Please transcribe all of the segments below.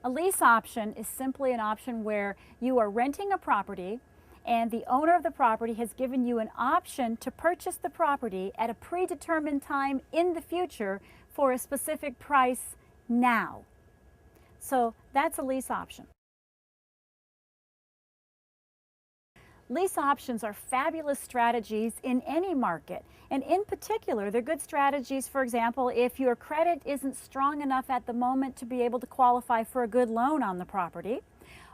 A lease option is simply an option where you are renting a property and the owner of the property has given you an option to purchase the property at a predetermined time in the future for a specific price now. So that's a lease option. Lease options are fabulous strategies in any market, and in particular, they're good strategies, for example, if your credit isn't strong enough at the moment to be able to qualify for a good loan on the property,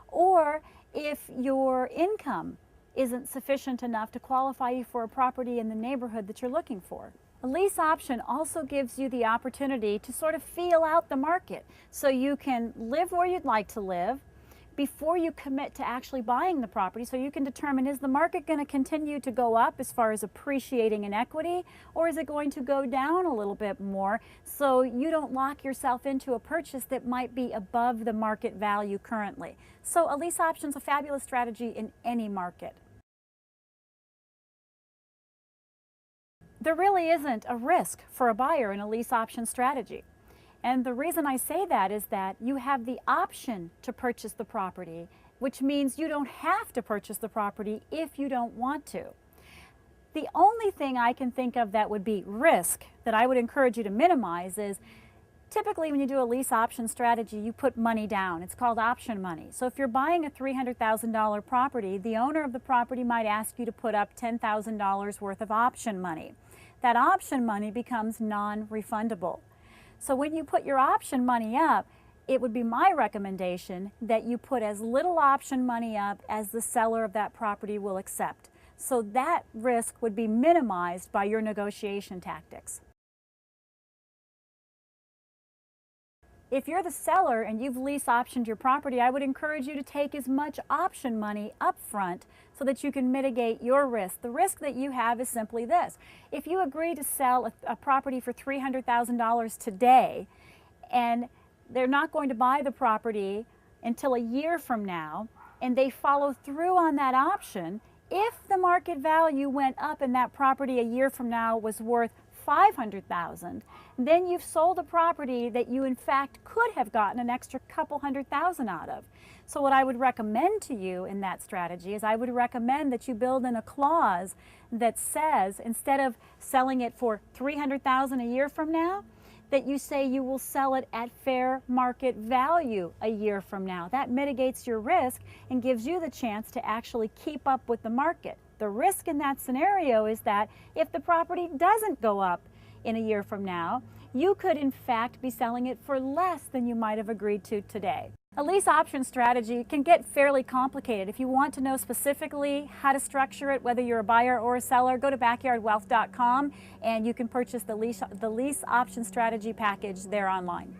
or if your income isn't sufficient enough to qualify you for a property in the neighborhood that you're looking for. A lease option also gives you the opportunity to sort of feel out the market, so you can live where you'd like to live before you commit to actually buying the property, so you can determine, is the market going to continue to go up as far as appreciating in equity, or is it going to go down a little bit more, so you don't lock yourself into a purchase that might be above the market value currently. So a lease option is a fabulous strategy in any market. There really isn't a risk for a buyer in a lease option strategy. And the reason I say that is that you have the option to purchase the property, which means you don't have to purchase the property if you don't want to. The only thing I can think of that would be risk that I would encourage you to minimize is typically when you do a lease option strategy, you put money down. It's called option money. So if you're buying a $300,000 property, the owner of the property might ask you to put up $10,000 worth of option money. That option money becomes non-refundable. So when you put your option money up, it would be my recommendation that you put as little option money up as the seller of that property will accept. So that risk would be minimized by your negotiation tactics. If you're the seller and you've lease optioned your property, I would encourage you to take as much option money up front so that you can mitigate your risk. The risk that you have is simply this. If you agree to sell a property for $300,000 today and they're not going to buy the property until a year from now, and they follow through on that option, if the market value went up and that property a year from now was worth $500,000, then you've sold a property that you in fact could have gotten an extra couple $100,000 out of. So what I would recommend to you in that strategy is I would recommend that you build in a clause that says, instead of selling it for $300,000 a year from now, that you say you will sell it at fair market value a year from now. That mitigates your risk and gives you the chance to actually keep up with the market. The risk in that scenario is that if the property doesn't go up in a year from now, you could in fact be selling it for less than you might have agreed to today. A lease option strategy can get fairly complicated. If you want to know specifically how to structure it, whether you're a buyer or a seller, go to backyardwealth.com and you can purchase the lease option strategy package there online.